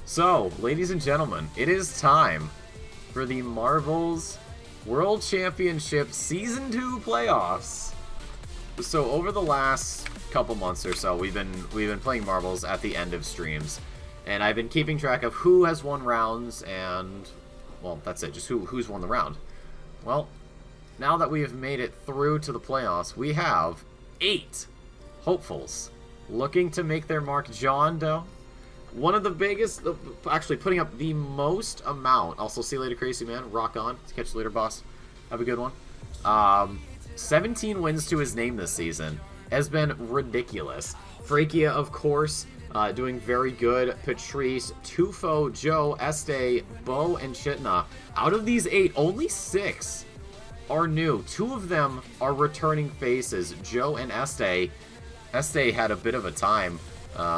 So, ladies and gentlemen, it is time for the Marbles World Championship Season 2 playoffs. So, over the last couple months or so, we've been playing marbles at the end of streams, and I've been keeping track of who has won rounds and, well, that's it, just who's won the round. Well, now that we have made it through to the playoffs, we have 8 hopefuls looking to make their mark. John Doe, one of the biggest, actually putting up the most amount. Also, see you later, Crazy Man. Rock on. Catch you later, boss. Have a good one. 17 wins to his name this season has been ridiculous. Frakia, of course, doing very good. Patrice, Tufo, Joe, Este, Bo, and Chitna. Out of these 8, only 6 are new. 2 of them are returning faces, Joe and Este. Este had a bit of a time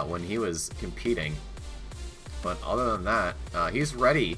when he was competing, but other than that, he's ready.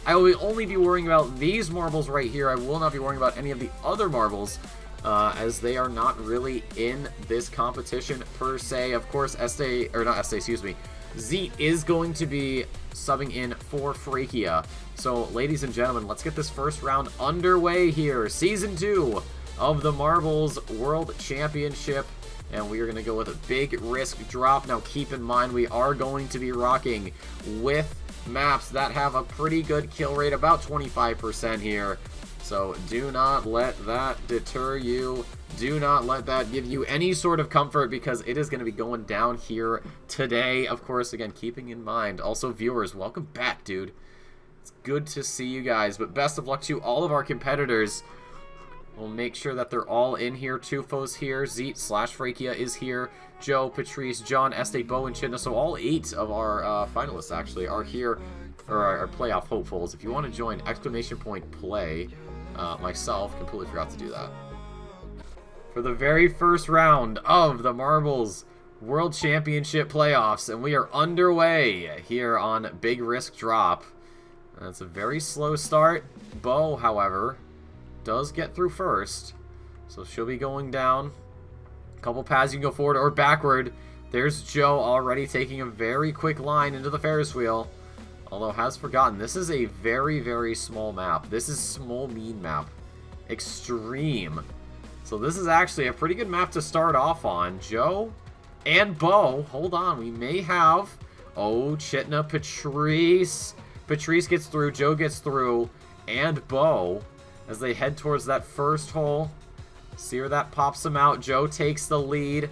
I will only be worrying about these marbles right here. I will not be worrying about any of the other marbles, as they are not really in this competition per se. Of course, Este, or not Este, excuse me, Zeet is going to be subbing in for Frakia. So, ladies and gentlemen, let's get this first round underway here. Season 2 of the Marbles World Championship. And we are going to go with a big risk drop. Now, keep in mind, we are going to be rocking with maps that have a pretty good kill rate, about 25% here. So do not let that deter you. Do not let that give you any sort of comfort, because it is going to be going down here today. Of course, again, keeping in mind, also viewers, welcome back, dude. It's good to see you guys, but best of luck to all of our competitors. We'll make sure that they're all in here. Tufo's here. Zeet / Frakia is here. Joe, Patrice, John, Este, Bo, and Chitna. So all 8 of our finalists actually are here, or our playoff hopefuls. If you want to join, !play. Myself completely forgot to do that. For the very first round of the Marbles World Championship playoffs, and we are underway here on Big Risk Drop. That's a very slow start. Bo, however, does get through first, so she'll be going down. A couple paths you can go forward or backward. There's Joe already taking a very quick line into the Ferris wheel, although has forgotten this is a very, very small map. This is small mean map, extreme. So this is actually a pretty good map to start off on. Joe and Bo, hold on, we may have, oh, Chitna, Patrice gets through, Joe gets through, and Bo, as they head towards that first hole. See where that pops them out. Joe takes the lead.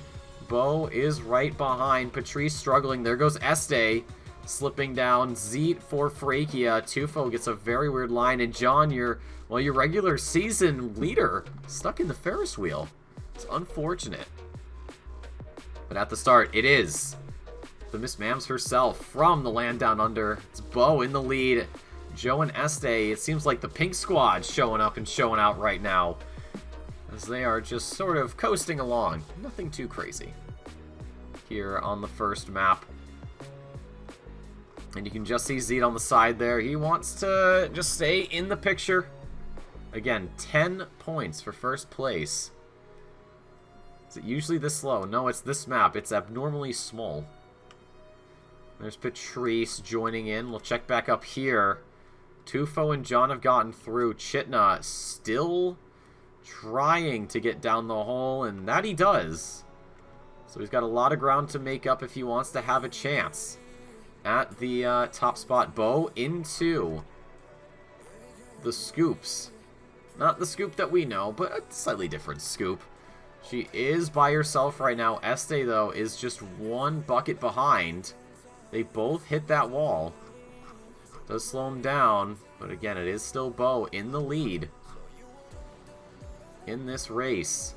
Bo is right behind. Patrice struggling. There goes Este slipping down. Zeet for Frakia. Tufo gets a very weird line. And John, your regular season leader, stuck in the Ferris wheel. It's unfortunate. But at the start, it is the Miss Mams herself from the land down under. It's Bo in the lead. Joe and Este, it seems like the pink squad showing up and showing out right now, as they are just sort of coasting along. Nothing too crazy here on the first map. And you can just see Zeet on the side there. He wants to just stay in the picture. Again, 10 points for first place. Is it usually this slow? No, it's this map. It's abnormally small. There's Patrice joining in. We'll check back up here. Tufo and John have gotten through. Chitna still trying to get down the hole, and that he does. So he's got a lot of ground to make up if he wants to have a chance at the top spot. Bo into the scoops. Not the scoop that we know, but a slightly different scoop. She is by herself right now. Este, though, is just one bucket behind. They both hit that wall. Does slow him down, but again, it is still Bo in the lead in this race.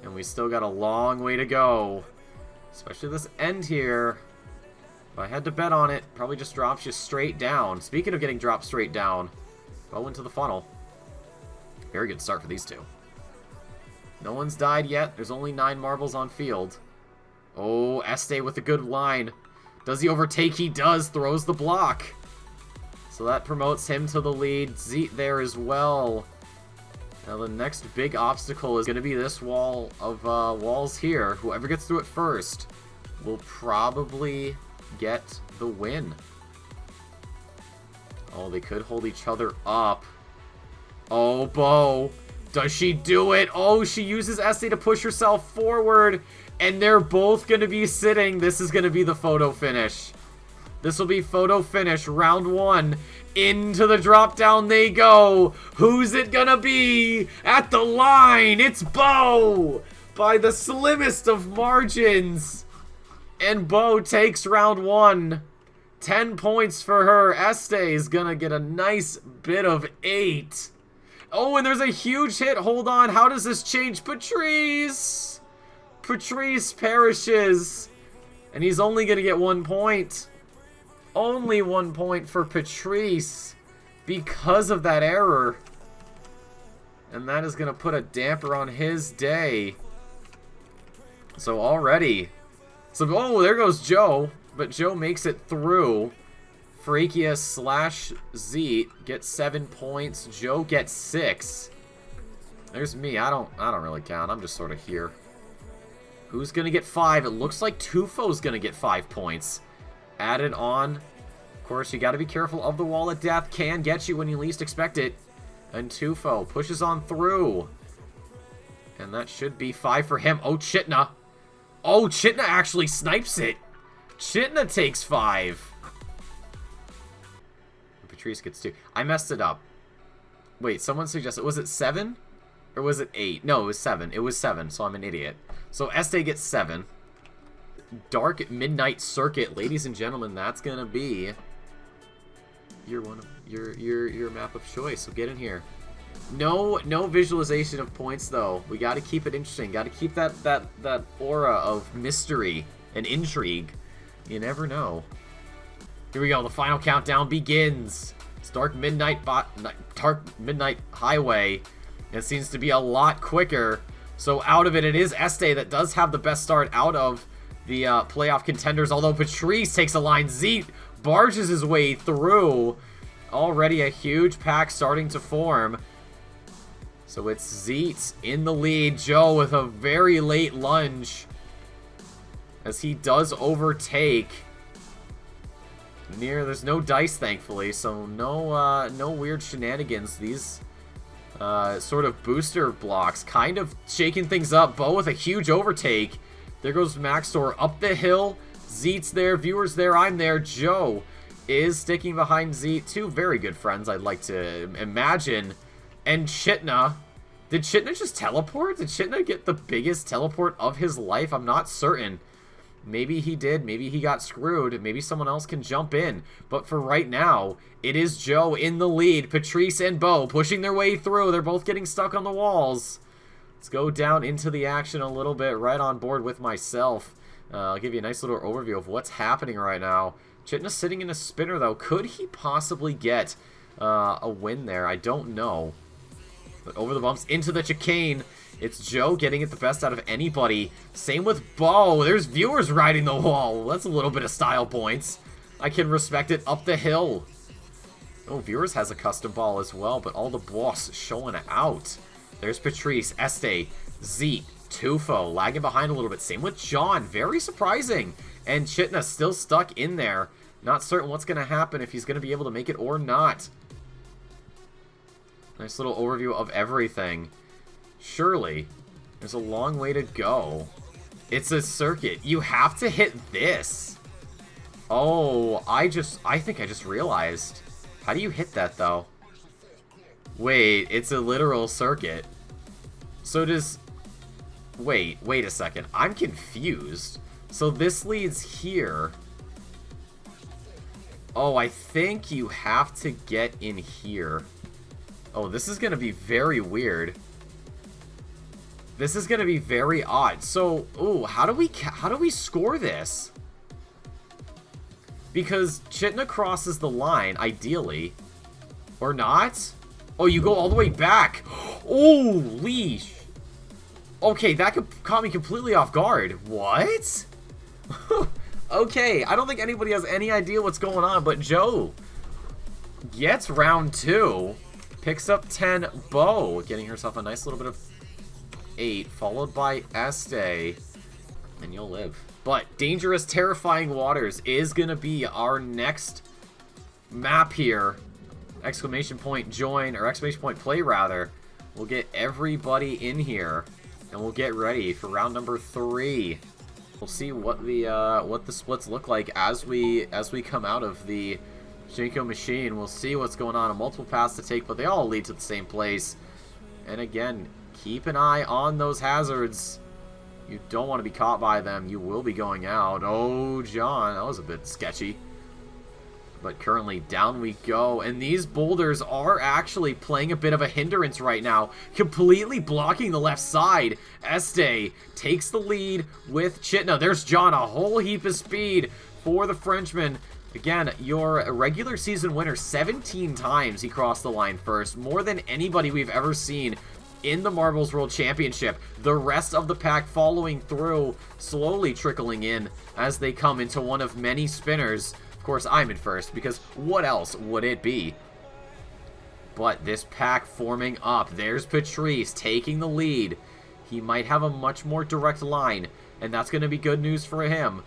And we still got a long way to go, especially this end here. If I had to bet on it, probably just drops you straight down. Speaking of getting dropped straight down, Bo into the funnel. Very good start for these two. No one's died yet. There's only 9 marbles on field. Oh, Este with a good line. Does he overtake? He does. Throws the block. So that promotes him to the lead. Zeet there as well. Now the next big obstacle is going to be this wall of walls here. Whoever gets through it first will probably get the win. Oh, they could hold each other up. Oh, Bo. Does she do it? Oh, she uses Estee to push herself forward. And they're both going to be sitting. This is going to be the photo finish. This will be photo finish. Round 1. Into the drop down they go. Who's it going to be? At the line, it's Bo. By the slimmest of margins. And Bo takes round 1. 10 points for her. Estee is going to get a nice bit of 8. Oh, and there's a huge hit. Hold on. How does this change? Patrice. Patrice perishes. And he's only going to get 1 point. Only 1 point for Patrice. Because of that error. And that is going to put a damper on his day. So already. So, oh, there goes Joe. But Joe makes it through. Freakia / Zeet gets 7 points. Joe gets 6. There's me. I don't really count. I'm just sort of here. Who's gonna get 5? It looks like Tufo's gonna get 5 points. Added on. Of course, you got to be careful of the wall of death. Can get you when you least expect it. And Tufo pushes on through. And that should be 5 for him. Oh, Chitna. Oh, Chitna actually snipes it. Chitna takes 5. Patrice gets 2. I messed it up. Wait, someone suggested, was it 7? Or was it 8? No, it was 7. It was 7, so I'm an idiot. So Estee gets 7. Dark Midnight Circuit, ladies and gentlemen, that's gonna be your map of choice. So get in here. No visualization of points though. We got to keep it interesting. Got to keep that aura of mystery and intrigue. You never know. Here we go. The final countdown begins. It's Dark Midnight Highway. It seems to be a lot quicker. So out of it is Estee that does have the best start out of the playoff contenders. Although Patrice takes a line. Zeet barges his way through. Already a huge pack starting to form. So it's Zeet in the lead. Joe with a very late lunge. As he does overtake. There's no dice, thankfully. So no weird shenanigans. These sort of booster blocks kind of shaking things up. Bo with a huge overtake. There goes Maxtor up the hill. Zeet's there. Viewers there. I'm there. Joe is sticking behind Zeet. Two very good friends, I'd like to imagine. And Chitna. Did Chitna just teleport? Did Chitna get the biggest teleport of his life? I'm not certain. Maybe he did. Maybe he got screwed. Maybe someone else can jump in. But for right now, it is Joe in the lead. Patrice and Bo pushing their way through. They're both getting stuck on the walls. Let's go down into the action a little bit. Right on board with myself. I'll give you a nice little overview of what's happening right now. Chitna's sitting in a spinner, though. Could he possibly get a win there? I don't know. But over the bumps into the chicane. It's Joe getting it the best out of anybody. Same with Bo. There's viewers riding the wall. That's a little bit of style points. I can respect it up the hill. Oh, viewers has a custom ball as well, but all the boss showing out. There's Patrice, Estee, Zeet, Tufo lagging behind a little bit. Same with John. Very surprising. And Chitna still stuck in there. Not certain what's going to happen, if he's going to be able to make it or not. Nice little overview of everything. Surely, there's a long way to go. It's a circuit. You have to hit this. Oh, I think I just realized. How do you hit that, though? Wait, it's a literal circuit. So does... Wait a second. I'm confused. So this leads here. Oh, I think you have to get in here. Oh, this is going to be very weird. This is going to be very odd. So, ooh, how do we score this? Because Chitna crosses the line, ideally. Or not? Oh, you go all the way back. Oh, leash. Okay, that caught me completely off guard. What? Okay, I don't think anybody has any idea what's going on, but Joe gets round 2. Picks up 10. Bo getting herself a nice little bit of 8, followed by Estee. and you'll live. But Dangerous Terrifying Waters is going to be our next map here. Exclamation point join, or exclamation point play rather. We'll get everybody in here, and we'll get ready for round number 3. We'll see what the splits look like as we come out of the Shinko machine. We'll see what's going on. Multiple paths to take, but they all lead to the same place. And again, keep an eye on those hazards. You don't want to be caught by them. You will be going out. Oh, John, that was a bit sketchy. But currently, down we go. And these boulders are actually playing a bit of a hindrance right now. Completely blocking the left side. Este takes the lead with Chitna. There's John, a whole heap of speed for the Frenchman. Again, your regular season winner, 17 times he crossed the line first. More than anybody we've ever seen in the Marbles World Championship. The rest of the pack following through, slowly trickling in as they come into one of many spinners. Of course, I'm in first, because what else would it be? But this pack forming up. There's Patrice taking the lead. He might have a much more direct line, and that's going to be good news for him.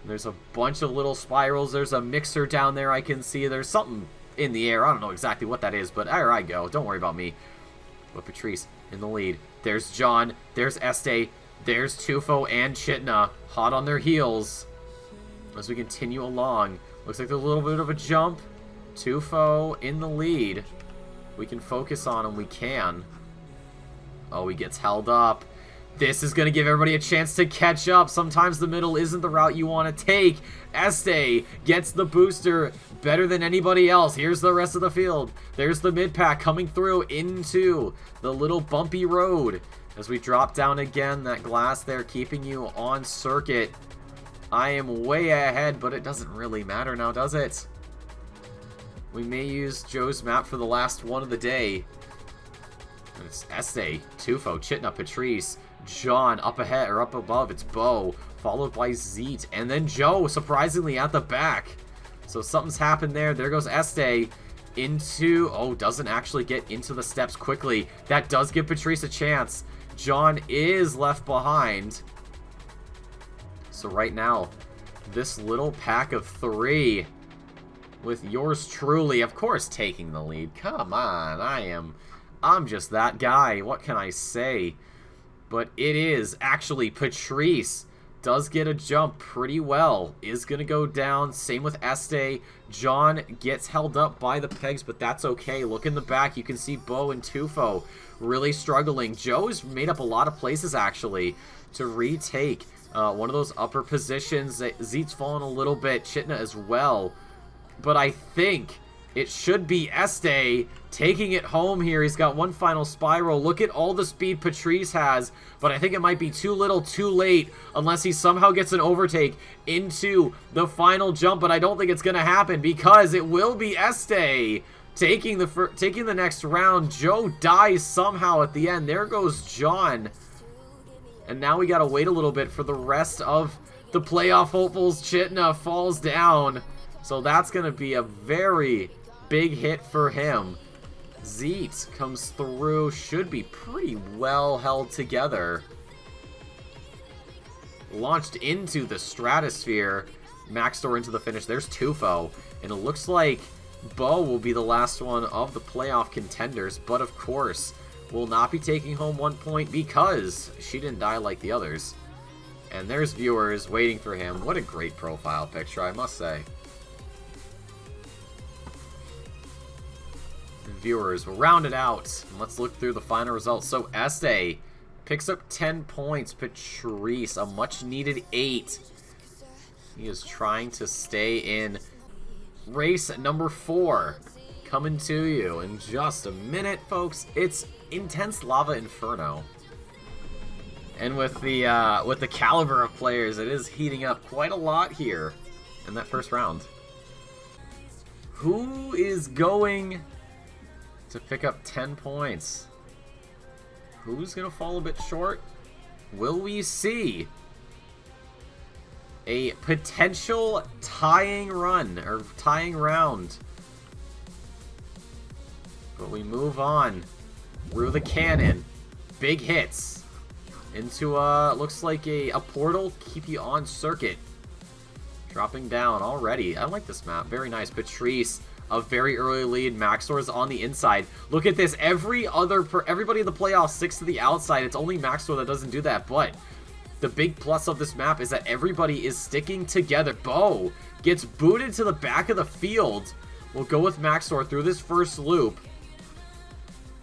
There's a bunch of little spirals. There's a mixer down there I can see. There's something in the air. I don't know exactly what that is, but there I go. Don't worry about me. But Patrice in the lead. There's John. There's Este. There's Tufo and Chitna. Hot on their heels as we continue along. Looks like there's a little bit of a jump. Tufo in the lead. We can focus on him. We can. Oh, he gets held up. This is going to give everybody a chance to catch up. Sometimes the middle isn't the route you want to take. Este gets the booster better than anybody else. Here's the rest of the field. There's the mid-pack coming through into the little bumpy road. As we drop down again, that glass there keeping you on circuit. I am way ahead, but it doesn't really matter now, does it? We may use Joe's map for the last one of the day. It's Este, Tufo, Chitna, Patrice, John up ahead, or up above, it's Bo, followed by Zeet, and then Joe, surprisingly, at the back. So something's happened there. There goes Este into, oh, doesn't actually get into the steps quickly. That does give Patrice a chance. John is left behind. So right now, this little pack of 3 with yours truly, of course, taking the lead. Come on, I'm just that guy. What can I say? But it is actually Patrice. Does get a jump pretty well. Is going to go down. Same with Este. John gets held up by the pegs, but that's okay. Look in the back. You can see Bo and Tufo really struggling. Joe has made up a lot of places, actually, to retake one of those upper positions. Zeet's fallen a little bit. Chitna as well. But I think it should be Este taking it home here. He's got one final spiral. Look at all the speed Patrice has, but I think it might be too little too late unless he somehow gets an overtake into the final jump, but I don't think it's going to happen because it will be Este taking the next round. Joe dies somehow at the end. There goes John. And now we got to wait a little bit for the rest of the playoff hopefuls. Chitna falls down. So that's going to be a very big hit for him. Zeet comes through. Should be pretty well held together. Launched into the stratosphere. Maxdor into the finish. There's Tufo. And it looks like Bo will be the last one of the playoff contenders. But of course, will not be taking home 1 point because she didn't die like the others. And there's viewers waiting for him. What a great profile picture, I must say. Viewers, we'll round it out. And let's look through the final results. So Este picks up 10 points. Patrice, a much needed 8. He is trying to stay in race number 4. Coming to you in just a minute, folks. It's Intense Lava Inferno. And with the caliber of players, it is heating up quite a lot here in that first round. Who is going to pick up 10 points? Who's going to fall a bit short? Will we see a potential tying run or tying round? But we move on through the cannon. Big hits. into, looks like a portal. Keep you on circuit. Dropping down already. I like this map. Very nice. Patrice, a very early lead. Maxor's on the inside. Look at this. Everybody in the playoffs sticks to the outside. It's only Maxor that doesn't do that, but the big plus of this map is that everybody is sticking together. Bo gets booted to the back of the field. We'll go with Maxor through this first loop.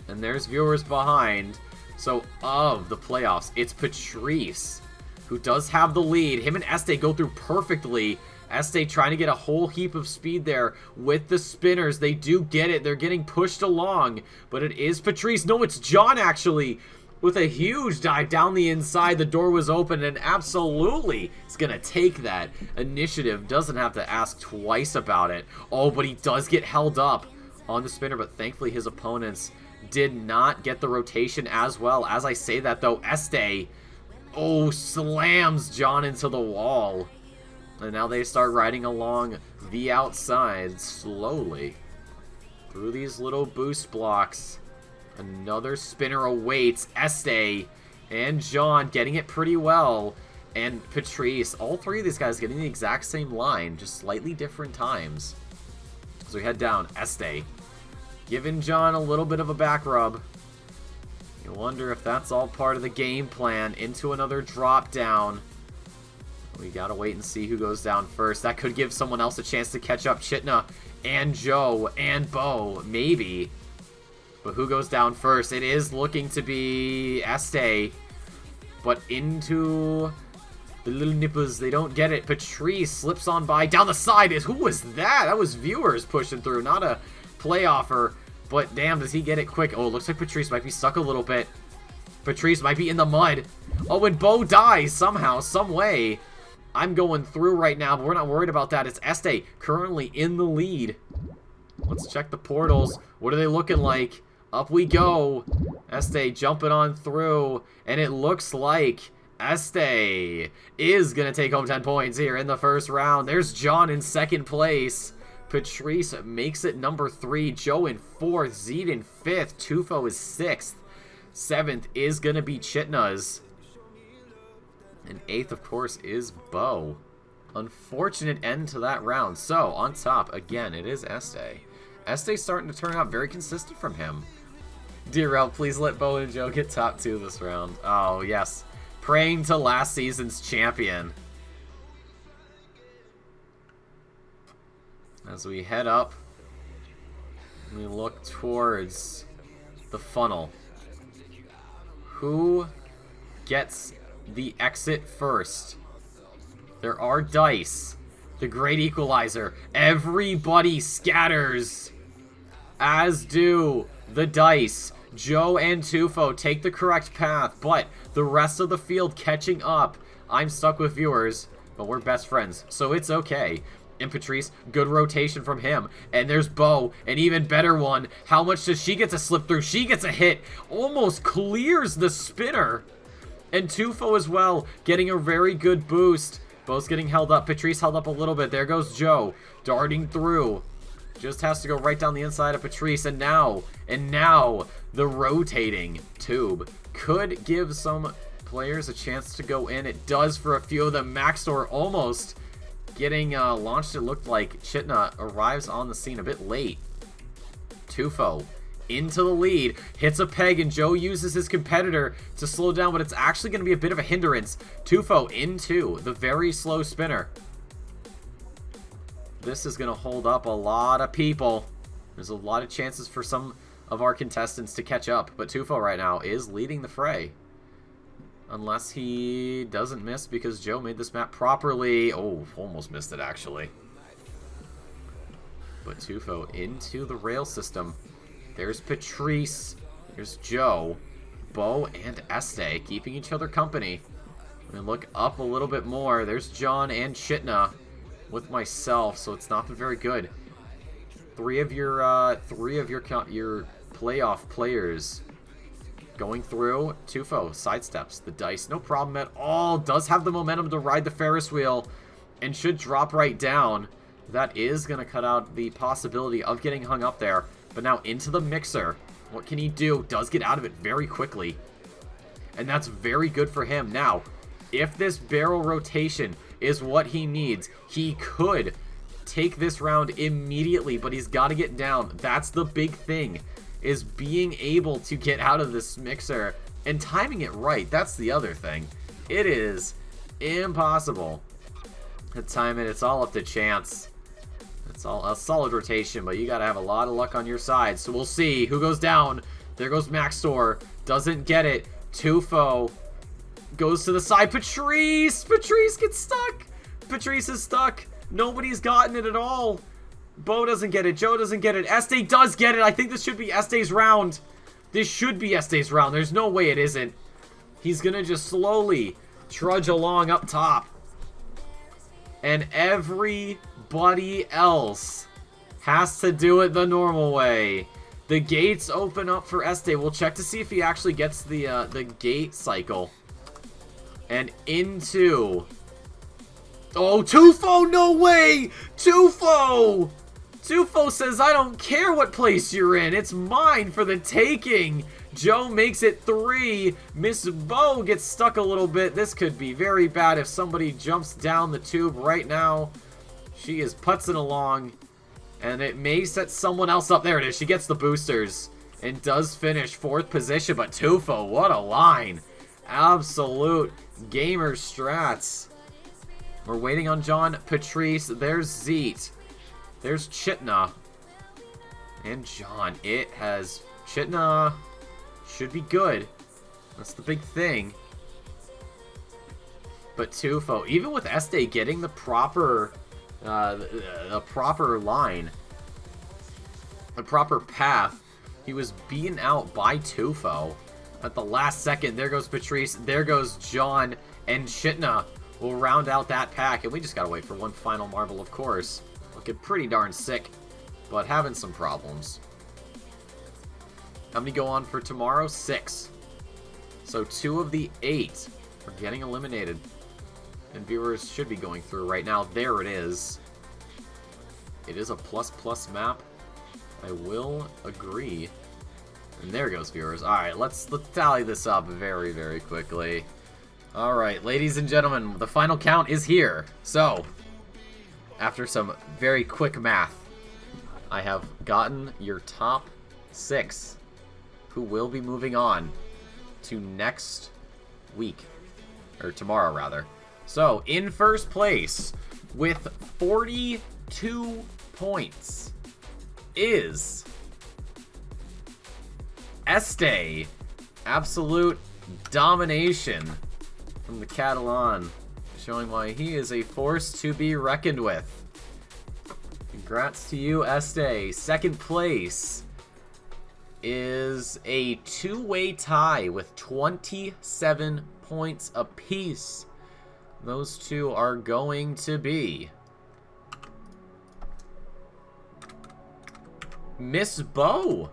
And there's viewers behind. So, of the playoffs, it's Patrice who does have the lead. Him and Este go through perfectly. Este trying to get a whole heap of speed there with the spinners. They do get it. They're getting pushed along. But it is Patrice. No, it's John, actually, with a huge dive down the inside. The door was open, and absolutely is going to take that. Initiative doesn't have to ask twice about it. Oh, but he does get held up on the spinner, but thankfully his opponents did not get the rotation as well. As I say that, though, Este, oh, slams John into the wall. And now they start riding along the outside slowly through these little boost blocks. Another spinner awaits. Este and John getting it pretty well. And Patrice, all three of these guys getting the exact same line, just slightly different times. So we head down. Este giving John a little bit of a back rub. You wonder if that's all part of the game plan. Into another drop down. We gotta wait and see who goes down first. That could give someone else a chance to catch up. Chitna and Joe and Bo, maybe. But who goes down first? It is looking to be Este. But into the little nippers, they don't get it. Patrice slips on by down the side. Who was that? That was viewers pushing through, not a playoffer. But damn, does he get it quick? Oh, it looks like Patrice might be stuck a little bit. Patrice might be in the mud. Oh, and Bo dies somehow, some way. I'm going through right now, but we're not worried about that. It's Este currently in the lead. Let's check the portals. What are they looking like? Up we go. Este jumping on through. And it looks like Este is going to take home 10 points here in the first round. There's John in second place. Patrice makes it number 3. Joe in 4th. Zed in 5th. Tufo is 6th. 7th is going to be Chitna's. And 8th, of course, is Bo. Unfortunate end to that round. So, on top, again, it is Este. Este's starting to turn out very consistent from him. Dear Rel, please let Bo and Joe get top 2 this round. Oh, yes. Praying to last season's champion. As we head up, we look towards the funnel. Who gets the exit first? There are dice. The great equalizer. Everybody scatters. As do the dice. Joe and Tufo take the correct path, but the rest of the field catching up. I'm stuck with viewers, but we're best friends, so it's okay. And Patrice, good rotation from him. And there's Bo, an even better one. How much does she get to slip through? She gets a hit. Almost clears the spinner. And Tufo as well, getting a very good boost. Bo's getting held up. Patrice held up a little bit. There goes Joe, darting through. Just has to go right down the inside of Patrice. And now, the rotating tube could give some players a chance to go in. It does for a few of them. Maxor almost getting launched. It looked like Chitna arrives on the scene a bit late. Tufo into the lead, hits a peg, and Joe uses his competitor to slow down, but it's actually going to be a bit of a hindrance. Tufo into the very slow spinner. This is going to hold up a lot of people. There's a lot of chances for some of our contestants to catch up, but Tufo right now is leading the fray. Unless he doesn't miss because Joe made this map properly. Oh, almost missed it actually. But Tufo into the rail system. There's Patrice. There's Joe. Bo and Este keeping each other company. And look up a little bit more. There's John and Chitna with myself, so it's not been very good. Three of your playoff players going through. Tufo sidesteps the dice, no problem at all. Does have the momentum to ride the Ferris wheel and should drop right down. That is going to cut out the possibility of getting hung up there. But now into the mixer. What can he do? Does get out of it very quickly. and that's very good for him. Now, if this barrel rotation is what he needs, he could take this round immediately, but he's got to get down. That's the big thing, is being able to get out of this mixer and timing it right. That's the other thing. It is impossible to time it. It's all up to chance. It's all a solid rotation, but you got to have a lot of luck on your side. So we'll see who goes down. There goes Maxtor. Doesn't get it. Tufo goes to the side. Patrice! Patrice gets stuck! Patrice is stuck. Nobody's gotten it at all. Bo doesn't get it. Joe doesn't get it. Este does get it. I think this should be Este's round. This should be Este's round. There's no way it isn't. He's going to just slowly trudge along up top. And everybody else has to do it the normal way. The gates open up for Este. We'll check to see if he actually gets the gate cycle. And into... Oh, Tufo, no way! Tufo! Tufo says, I don't care what place you're in. It's mine for the taking. Joe makes it 3. Miss Bo gets stuck a little bit. This could be very bad if somebody jumps down the tube right now. She is putzing along. And it may set someone else up. There it is. She gets the boosters. And does finish 4th position. But Tufo, what a line. Absolute gamer strats. We're waiting on John Patrice. There's Zeet. There's Chitna. And John. It has... Chitna should be good. That's the big thing. But Tufo, even with Este getting the proper... the proper line. The proper path. He was beaten out by Tufo. At the last second, there goes Patrice. There goes John. And Chitna will round out that pack. And we just gotta wait for one final marble, of course. Looking pretty darn sick, but having some problems. How many go on for tomorrow? 6. So 2 of the 8 are getting eliminated. And viewers should be going through right now. There it is. It is a ++ map. I will agree. And there goes viewers. Alright, let's tally this up very, very quickly. Alright, ladies and gentlemen, the final count is here. So, after some very quick math, I have gotten your top 6 who will be moving on to next week. Or tomorrow, rather. So, in first place, with 42 points, is Este. Absolute domination from the Catalan, showing why he is a force to be reckoned with. Congrats to you, Este. Second place is a 2-way tie with 27 points apiece. Those two are going to be Miss Bo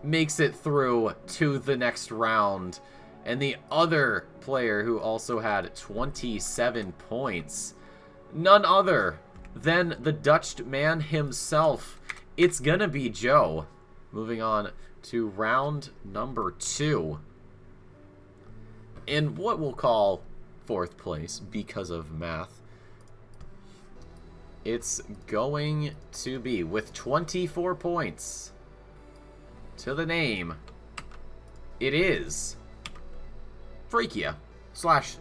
makes it through to the next round. And the other player who also had 27 points, none other than the Dutch man himself. It's gonna be Joe. Moving on to round number 2. In what we'll call 4th place because of math. It's going to be with 24 points to the name. It is Freakia /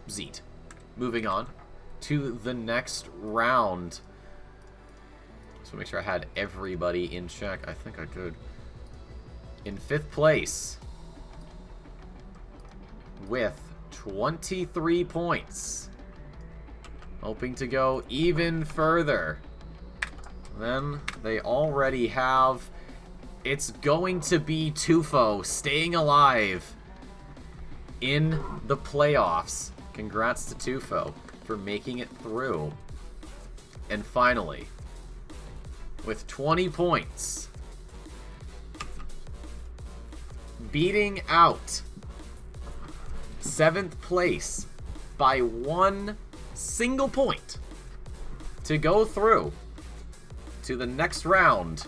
Zeet. Moving on to the next round. So make sure I had everybody in check. I think I did. In 5th place with 23 points. Hoping to go even further than they already have. It's going to be Tufo staying alive in the playoffs. Congrats to Tufo for making it through. And finally, with 20 points, beating out 7th place by 1 single point to go through to the next round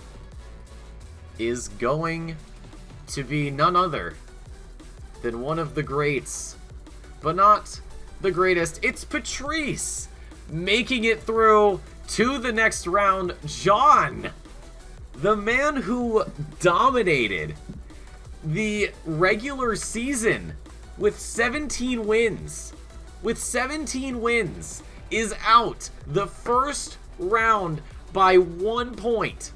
is going to be none other than one of the greats but not the greatest. It's Patrice making it through to the next round. John, the man who dominated the regular season with 17 wins, is out the first round by 1 point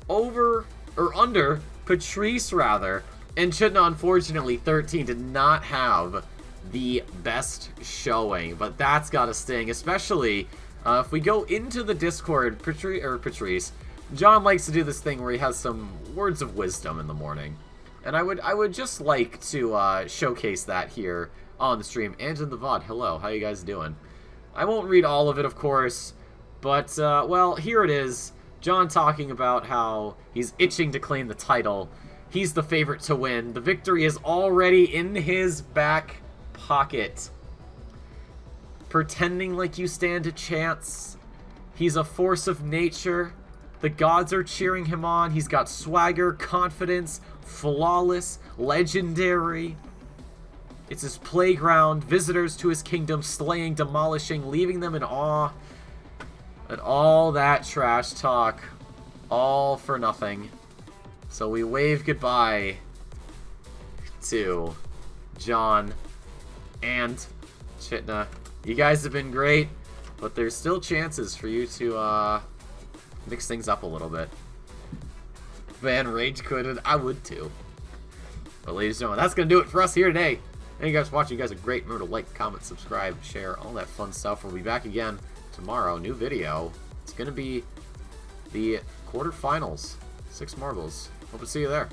over, or under, Patrice rather, and Chitna, unfortunately, 13, did not have the best showing, but that's gotta sting, especially if we go into the Discord. Patrice, John likes to do this thing where he has some words of wisdom in the morning, and I would just like to showcase that here on the stream and in the VOD. Hello, how you guys doing? I won't read all of it, of course, but well, here it is. John talking about how he's itching to claim the title. He's the favorite to win. The victory is already in his back pocket. Pretending like you stand a chance. He's a force of nature. The gods are cheering him on. He's got swagger, confidence, flawless, legendary. It's his playground. Visitors to his kingdom, slaying, demolishing, leaving them in awe. And all that trash talk, all for nothing. So we wave goodbye to John and Chitna. You guys have been great, but there's still chances for you to mix things up a little bit. Man, rage quitted. I would too. But ladies and gentlemen, that's going to do it for us here today. Thank you guys for watching. You guys are great. Remember to like, comment, subscribe, share, all that fun stuff. We'll be back again tomorrow. New video. It's going to be the quarterfinals. 6 marbles. Hope to see you there.